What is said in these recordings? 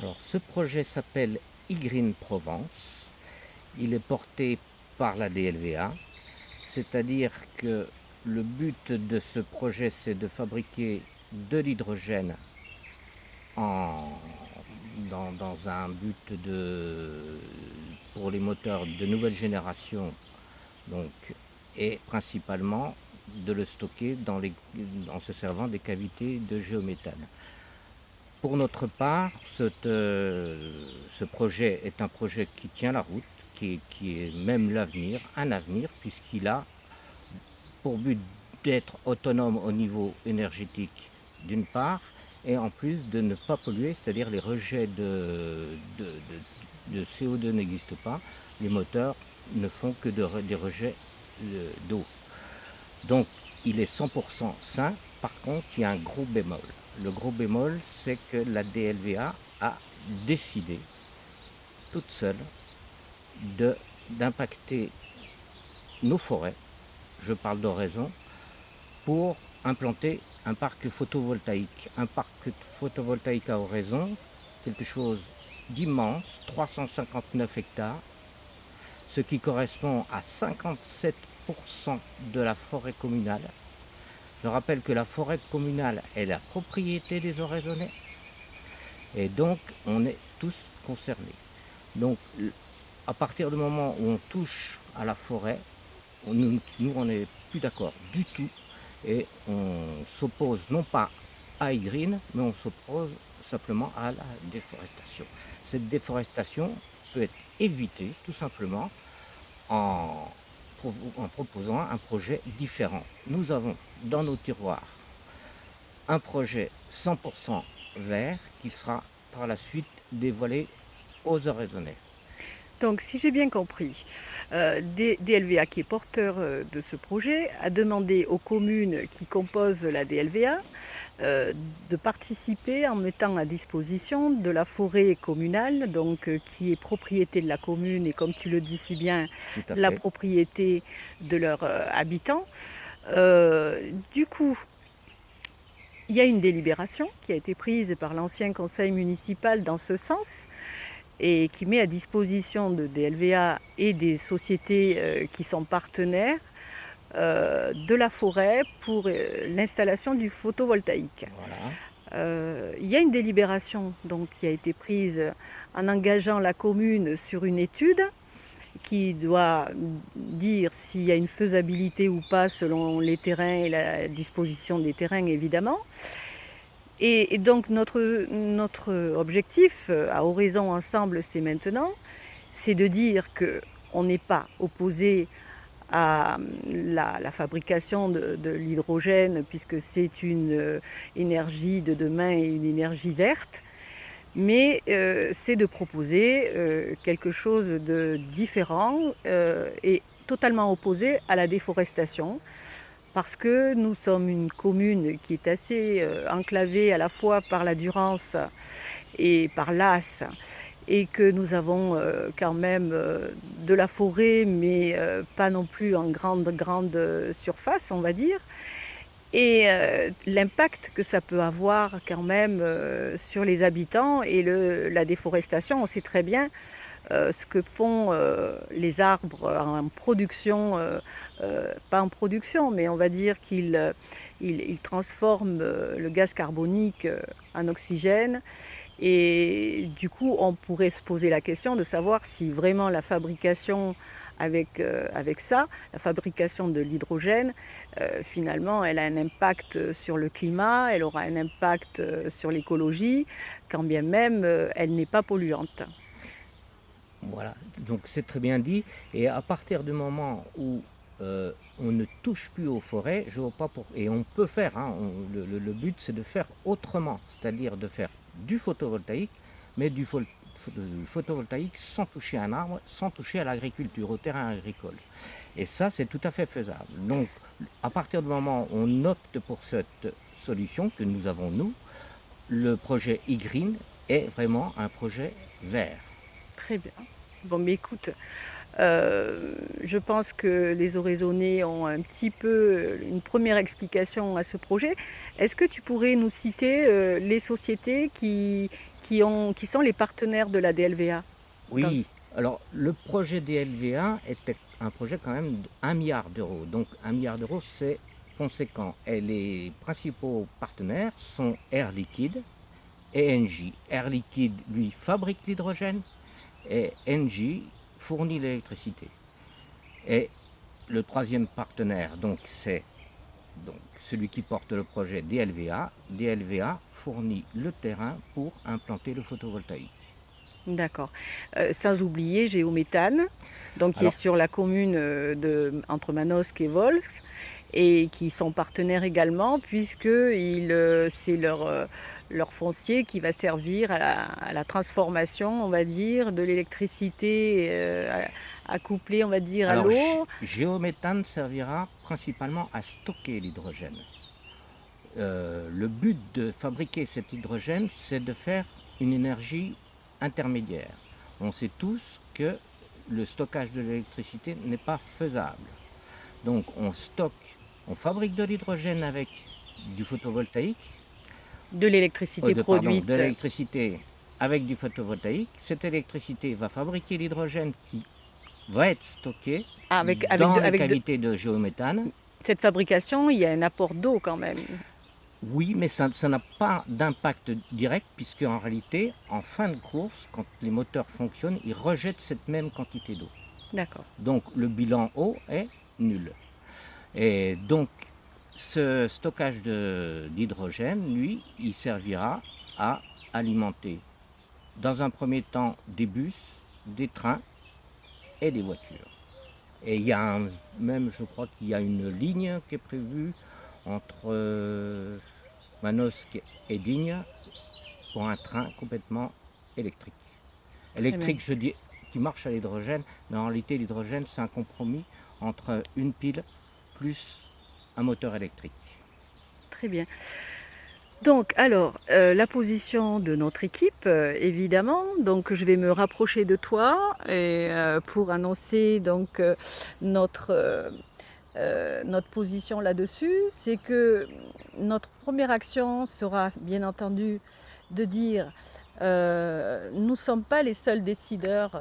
Alors, ce projet s'appelle e-Green Provence. Il est porté par la DLVA, c'est-à-dire que le but de ce projet, c'est de fabriquer de l'hydrogène en, dans un but pour les moteurs de nouvelle génération, donc, et principalement de le stocker en se servant des cavités de géométhane. Pour notre part, ce projet est un projet qui tient la route, qui est même l'avenir, un avenir, puisqu'il a pour but d'être autonome au niveau énergétique d'une part, et en plus de ne pas polluer, c'est-à-dire les rejets de CO2 n'existent pas, les moteurs ne font que des rejets d'eau. Donc il est 100% sain. Par contre, il y a un gros bémol. Le gros bémol, c'est que la DLVA a décidé, toute seule, d'impacter nos forêts, je parle d'Oraison, pour implanter un parc photovoltaïque. Un parc photovoltaïque à Oraison, quelque chose d'immense, 359 hectares, ce qui correspond à 57% de la forêt communale. Je rappelle que la forêt communale est la propriété des Oraisonnais et donc on est tous concernés. Donc à partir du moment où on touche à la forêt, nous on n'est plus d'accord du tout et on s'oppose non pas à e-Green, mais on s'oppose simplement à la déforestation. Cette déforestation peut être évitée tout simplement en proposant un projet différent. Nous avons dans nos tiroirs un projet 100% vert qui sera par la suite dévoilé aux Oraisonnais. Donc, si j'ai bien compris, DLVA, qui est porteur de ce projet, a demandé aux communes qui composent la DLVA de participer en mettant à disposition de la forêt communale, donc qui est propriété de la commune et, comme tu le dis si bien, Tout à la fait. propriété de leurs habitants. Du coup, il y a une délibération qui a été prise par l'ancien conseil municipal dans ce sens et qui met à disposition de DLVA et des sociétés qui sont partenaires de la forêt pour l'installation du photovoltaïque. Voilà. Il y a une délibération donc, qui a été prise en engageant la commune sur une étude qui doit dire s'il y a une faisabilité ou pas selon les terrains et la disposition des terrains évidemment. Et donc notre objectif à Horizon Ensemble, c'est maintenant, c'est de dire qu'on n'est pas opposé à la fabrication de l'hydrogène, puisque c'est une énergie de demain et une énergie verte, mais c'est de proposer quelque chose de différent et totalement opposé à la déforestation, parce que nous sommes une commune qui est assez enclavée à la fois par la Durance et par l'As, et que nous avons quand même de la forêt, mais pas non plus en grande surface, on va dire. Et l'impact que ça peut avoir quand même sur les habitants et la déforestation, on sait très bien ce que font les arbres en production, pas en production, mais on va dire qu'ils transforment le gaz carbonique en oxygène. Et du coup, on pourrait se poser la question de savoir si vraiment la fabrication avec ça, la fabrication de l'hydrogène, finalement, elle a un impact sur le climat, elle aura un impact sur l'écologie, quand bien même elle n'est pas polluante. Voilà, donc c'est très bien dit. Et à partir du moment où on ne touche plus aux forêts, je vois pas et on peut faire, hein, le but c'est de faire autrement, c'est-à-dire de faire du photovoltaïque, mais du photovoltaïque sans toucher un arbre, sans toucher à l'agriculture, au terrain agricole. Et ça, c'est tout à fait faisable. Donc, à partir du moment où on opte pour cette solution que nous avons, nous, le projet e-Green est vraiment un projet vert. Très bien. Bon, mais écoute, je pense que les Oraisonnais ont un petit peu une première explication à ce projet. Est-ce que tu pourrais nous citer les sociétés qui sont les partenaires de la DLVA? Dans- Oui, alors le projet DLVA était un projet quand même d'1 milliard d'euros. Donc 1 milliard d'euros, c'est conséquent. Et les principaux partenaires sont Air Liquide et Engie. Air Liquide, lui, fabrique l'hydrogène et Engie fournit l'électricité. Et le troisième partenaire, donc, c'est donc celui qui porte le projet DLVA. DLVA fournit le terrain pour implanter le photovoltaïque. D'accord. Sans oublier Géométhane, donc qui est Alors, sur la commune entre Manosque et Volx, et qui sont partenaires également, puisque c'est leur foncier qui va servir à la transformation, on va dire, de l'électricité accouplée, on va dire, à alors l'eau. Géométhane servira principalement à stocker l'hydrogène. Le but de fabriquer cet hydrogène, c'est de faire une énergie intermédiaire. On sait tous que le stockage de l'électricité n'est pas faisable. Donc on fabrique de l'hydrogène avec du photovoltaïque, De l'électricité de produite l'électricité avec du photovoltaïque. Cette électricité va fabriquer l'hydrogène qui va être stocké dans les cavités de géométhane. cette fabrication, il y a un apport d'eau quand même. Oui, mais ça n'a pas d'impact direct puisque en réalité, en fin de course, quand les moteurs fonctionnent, ils rejettent cette même quantité d'eau. D'accord. Donc le bilan eau est nul. Et donc ce stockage d'hydrogène, lui, il servira à alimenter dans un premier temps des bus, des trains et des voitures. Et il y a même, je crois qu'il y a une ligne qui est prévue entre Manosque et Digne pour un train complètement électrique. Électrique, je dis, qui marche à l'hydrogène, mais en réalité l'hydrogène c'est un compromis entre une pile plus un moteur électrique. Très bien. Donc, alors, la position de notre équipe, évidemment. Donc, je vais me rapprocher de toi pour annoncer donc notre position là-dessus. C'est que notre première action sera, bien entendu, de dire nous ne sommes pas les seuls décideurs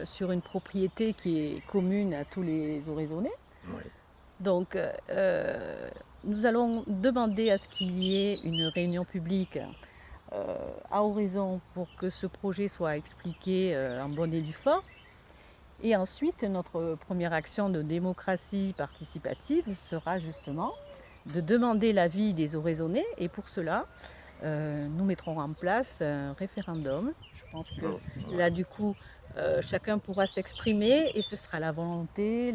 sur une propriété qui est commune à tous les Oraisonnais. Ouais. Donc, nous allons demander à ce qu'il y ait une réunion publique à Oraison pour que ce projet soit expliqué en bonne et due forme. Et ensuite, notre première action de démocratie participative sera justement de demander l'avis des Oraisonnais. Et pour cela, nous mettrons en place un référendum. Je pense que là, du coup, chacun pourra s'exprimer et ce sera la volonté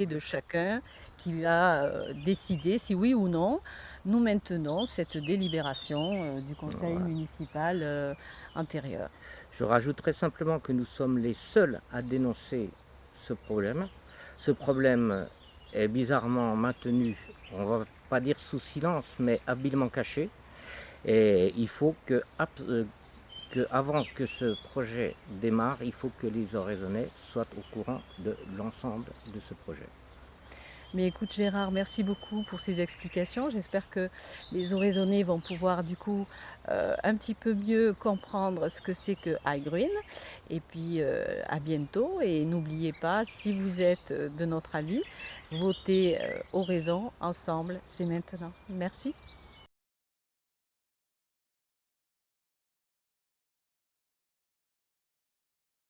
de chacun qui va décider si oui ou non nous maintenons cette délibération du conseil municipal antérieur. Je rajouterai simplement que nous sommes les seuls à dénoncer ce problème. Ce problème est bizarrement maintenu, on ne va pas dire sous silence, mais habilement caché. Et il faut avant que ce projet démarre, il faut que les Oraisonnais soient au courant de l'ensemble de ce projet. Mais écoute Gérard, merci beaucoup pour ces explications. J'espère que les Oraisonnais vont pouvoir du coup un petit peu mieux comprendre ce que c'est que iGreen. Et puis à bientôt. Et n'oubliez pas, si vous êtes de notre avis, votez Oraison ensemble, c'est maintenant. Merci.